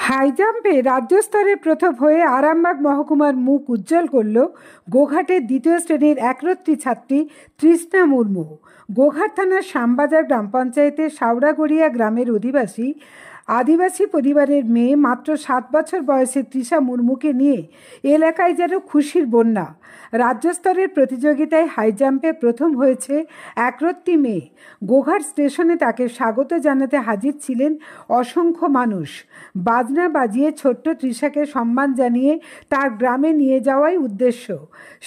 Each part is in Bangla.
হাই জাম্পে রাজ্য স্তরে প্রথম হয়ে আরামবাগ মহকুমার মুখ উজ্জ্বল করল গোঘাটের দ্বিতীয় শ্রেণীর একরত্তি ছাত্রী তৃষ্ণা মুর্মু। গোঘাট থানার শ্যামবাজার গ্রাম পঞ্চায়েতের শাওড়াগড়িয়া গ্রামের আদিবাসী পরিবারের মেয়ে মাত্র 7 বছর বয়সে তৃষা মুর্মুকে নিয়ে এলাকায় যেন খুশির বন্যা। রাজ্য স্তরের প্রতিযোগিতায় হাই জাম্পে প্রথম হয়েছে একরত্তি মেয়ে। গোঘাট স্টেশনে তাকে স্বাগত জানাতে হাজির ছিলেন অসংখ্য মানুষ। বাজনা বাজিয়ে ছোট্ট তৃষাকে সম্মান জানিয়ে তার গ্রামে নিয়ে যাওয়াই উদ্দেশ্য।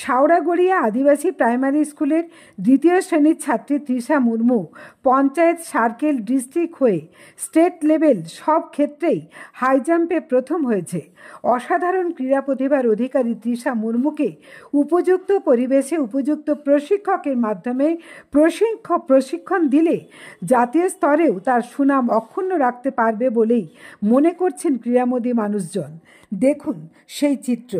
শাওড়াগড়িয়া আদিবাসী প্রাইমারি স্কুলের দ্বিতীয় শ্রেণীর ছাত্রী তৃষা মুর্মু পঞ্চায়েত, সার্কেল, ডিস্ট্রিক্ট হয়ে স্টেট লেভেল সব ক্ষেত্রেই হাই জাম্পে প্রথম হয়েছে। অসাধারণ ক্রীড়া প্রতিভার অধিকারী তৃষা মুর্মুকে উপযুক্ত পরিবেশে উপযুক্ত প্রশিক্ষকের মাধ্যমে প্রশিক্ষণ দিলে জাতীয় স্তরেও তার সুনাম অক্ষুণ্ণ রাখতে পারবে বলেই মনে করছেন ক্রীড়ামোদী মানুষজন। দেখুন সেই চিত্র।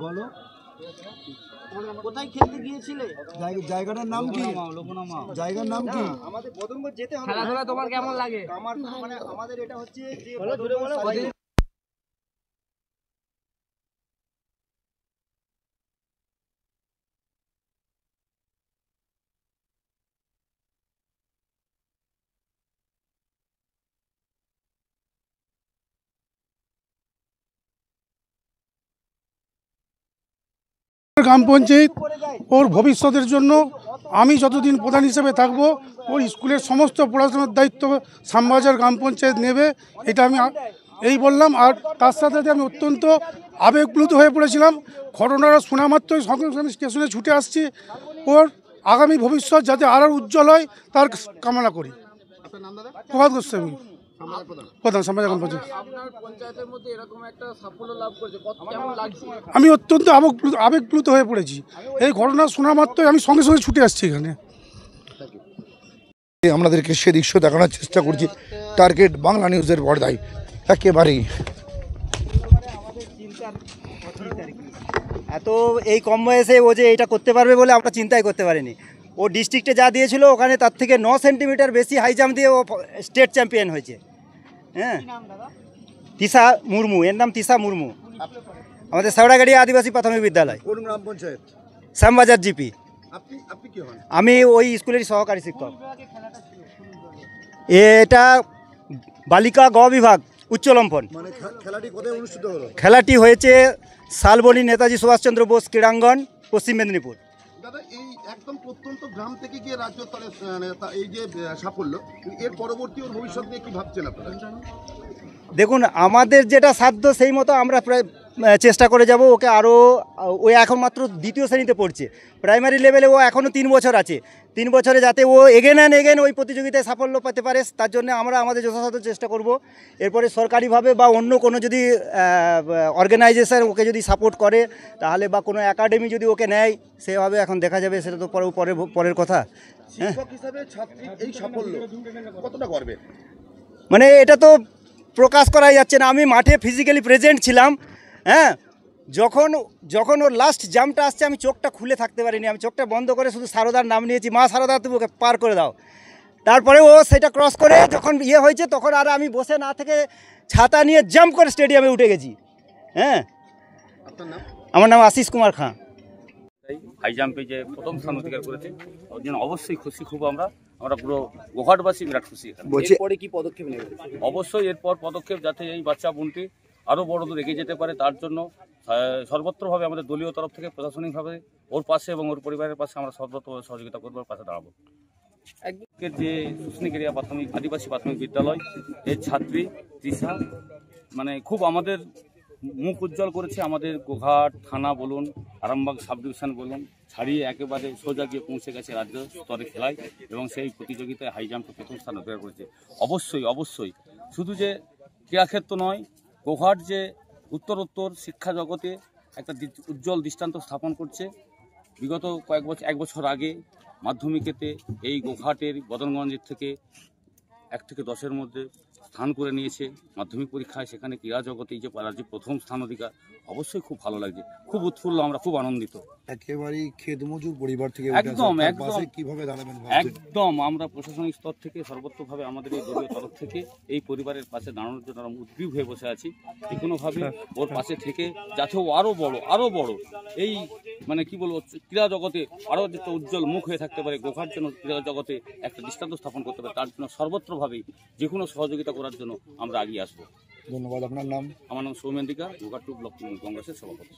বলো কোথায় খেলতে গিয়েছিলে? জায়গাটার নাম কি? জায়গার নাম কি? আমাদের বদনগর যেতে হবে। খেলাধুলা তোমার কেমন লাগে? আমার মানে আমাদের এটা হচ্ছে যে গ্রাম পঞ্চায়েত ওর ভবিষ্যতের জন্য আমি যতদিন প্রধান হিসেবে থাকবো ওর স্কুলের সমস্ত পড়াশোনার দায়িত্ব শ্যামবাজার গ্রাম পঞ্চায়েত নেবে, এটা আমি এই বললাম। আর তার সাথে সাথে আমি অত্যন্ত আবেগপ্লুত হয়ে পড়েছিলাম। ঘটনাটা শোনা মাত্রই সঙ্গে সঙ্গে স্টেশনে ছুটে আসছি। ওর আগামী ভবিষ্যৎ যাতে আরও উজ্জ্বল হয় তার কামনা করি। প্রভাত গোস্বামী, প্রধান শ্যামবাজার গ্রাম পঞ্চায়েত। আমি অত্যন্ত আবেগপ্লুত হয়ে পড়েছি। এই ঘটনা শোনা মাত্রই আমি সঙ্গে সঙ্গে ছুটে আসছি এখানে। আমাদেরকে সে দৃশ্য দেখানোর চেষ্টা করছি টার্গেট বাংলা নিউজের পর্দায় একেবারেই। এত এই কম বয়সে ও যে এটা করতে পারবে বলে আমরা চিন্তাই করতে পারিনি। ও ডিস্ট্রিক্টে যা দিয়েছিল ওখানে তার থেকে 9 সেন্টিমিটার বেশি হাই জাম্প দিয়ে ও স্টেট চ্যাম্পিয়ন হয়েছে। হ্যাঁ, তিশা মুর্মু, এর নাম তিশা মুর্মু, আমাদের শেওড়াগাড়ি আদিবাসী প্রাথমিক বিদ্যালয়। কোন গ্রাম পঞ্চায়েত? শ্যামবাজার জিপি। আপনি কি হন? আমি ওই স্কুলেরই সহকারী শিক্ষক। এটা বালিকা গ বিভাগ উচ্চ লম্ফন। মানে খেলাটি কোথায় অনুষ্ঠিত হলো? খেলাটি হয়েছে শালবনী নেতাজি সুভাষচন্দ্র বোস ক্রীড়াঙ্গন, পশ্চিম মেদিনীপুর। দাদা, এই একদম প্রত্যন্ত গ্রাম থেকে গিয়ে রাজ্য স্তরে এই যে সাফল্য, এর পরবর্তী ওর ভবিষ্যৎ নিয়ে কি ভাবছেন আপনারা? দেখুন, আমাদের যেটা সাধ্য সেই মতো আমরা প্রায় চেষ্টা করে যাব ওকে আরও। ও এখন মাত্র 2য় শ্রেণীতে পড়ছে, প্রাইমারি লেভেলে ও এখনও 3 বছর আছে। 3 বছরে যাতে ও এগেন ওই প্রতিযোগিতায় সাফল্য পেতে পারে তার জন্য আমরা আমাদের যথাসাধ্য চেষ্টা করব। এরপরে সরকারিভাবে বা অন্য কোনো যদি অর্গানাইজেশন ওকে যদি সাপোর্ট করে তাহলে, বা কোনো একাডেমি যদি ওকে নেয়, সেভাবে এখন দেখা যাবে, সেটা তো পরের কথা। শিক্ষক হিসাবে ছাত্রীর এই সাফল্য কতটা গর্বের? মানে এটা তো প্রকাশ করাই যাচ্ছে না। আমি মাঠে ফিজিক্যালি প্রেজেন্ট ছিলাম। হ্যাঁ, যখন ওর লাস্ট জাম্পটা আসছে আমি চোখটা খুলে থাকতে পারিনি। আমি চোখটা বন্ধ করে শুধু সারদার নাম নিয়েছি, মা সারদা তুমি ওকে পার করে দাও। তারপরে ও সেটা ক্রস করে যখন হয়েছে তখন আর আমি বসে না থেকে ছাতা নিয়ে জাম্প করে স্টেডিয়ামে উঠে গেছি। হ্যাঁ, আমার নাম আশিস কুমার খাঁ। হাই জাম্পে যে প্রথম স্থান অধিকার করেছে ওর জন্য অবশ্যই খুশি। খুব আমরা পুরো গোঘাটবাসী বিরাট খুশি। এরপরে কি পদক্ষেপ নেবে? অবশ্যই এরপর পদক্ষেপ যাতে এই বাচ্চা বোনটি আরও বড় দূর এগিয়ে যেতে পারে তার জন্য সর্বত্রভাবে আমাদের দলীয় তরফ থেকে প্রশাসনিকভাবে ওর পাশে এবং ওর পরিবারের পাশে আমরা সর্বত্রভাবে সহযোগিতা করবো, ওর পাশে দাঁড়াবো। যে সুস্নিকেরিয়া আদিবাসী প্রাথমিক বিদ্যালয় এর ছাত্রী তৃষা মানে খুব আমাদের মুখ উজ্জ্বল করেছে। আমাদের গোঘাট থানা বলুন, আরামবাগ সাব ডিভিশন বলুন, ছাড়িয়ে একেবারে সোজা গিয়ে পৌঁছে গেছে রাজ্য স্তরে খেলায় এবং সেই প্রতিযোগিতায় হাই জাম্পে প্রথম স্থান অধিকার করেছে। অবশ্যই শুধু যে ক্রীড়াক্ষেত্র নয়, গোঘাট যে উত্তরোত্তর শিক্ষা জগতে একটা উজ্জ্বল দৃষ্টান্ত স্থাপন করছে। বিগত এক বছর আগে মাধ্যমিকেতে এই গোঘাটের বদনগঞ্জের থেকে 1 থেকে 10-এর মধ্যে স্থান করে নিয়েছে মাধ্যমিক পরীক্ষায়। সেখানে ক্রীড়া জগতে এই যে রাজ্যে প্রথম স্থান অধিকার, অবশ্যই খুব ভালো লাগছে, খুব উৎফুল্ল, আমরা খুব আনন্দিত। একেবারেই খেতমজুর পরিবার থেকে একদম কিভাবে দাঁড়াবেন? একদম আমরা প্রশাসনিক স্তর থেকে সর্বত্রভাবে আমাদের এই দলীয় তরফ থেকে এই পরিবারের পাশে দাঁড়ানোর জন্য আমরা উদ্গ্রীব হয়ে বসে আছি। যে কোনোভাবে ওর পাশে থেকে যাতে ও আরও বড় এই মানে কি বলবো ক্রীড়া জগতে আরও যে উজ্জ্বল মুখ হয়ে থাকতে পারে, গোঘাট যেন ক্রীড়া জগতে একটা দৃষ্টান্ত স্থাপন করতে পারে, তার জন্য সর্বত্রভাবেই যে কোনো সহযোগিতা করার জন্য আমরা এগিয়ে আসবো। ধন্যবাদ। আপনার নাম? আমার নাম সৌমেন্দিকা, গোঘাট 2 ব্লক তৃণমূল কংগ্রেসের সভাপতি।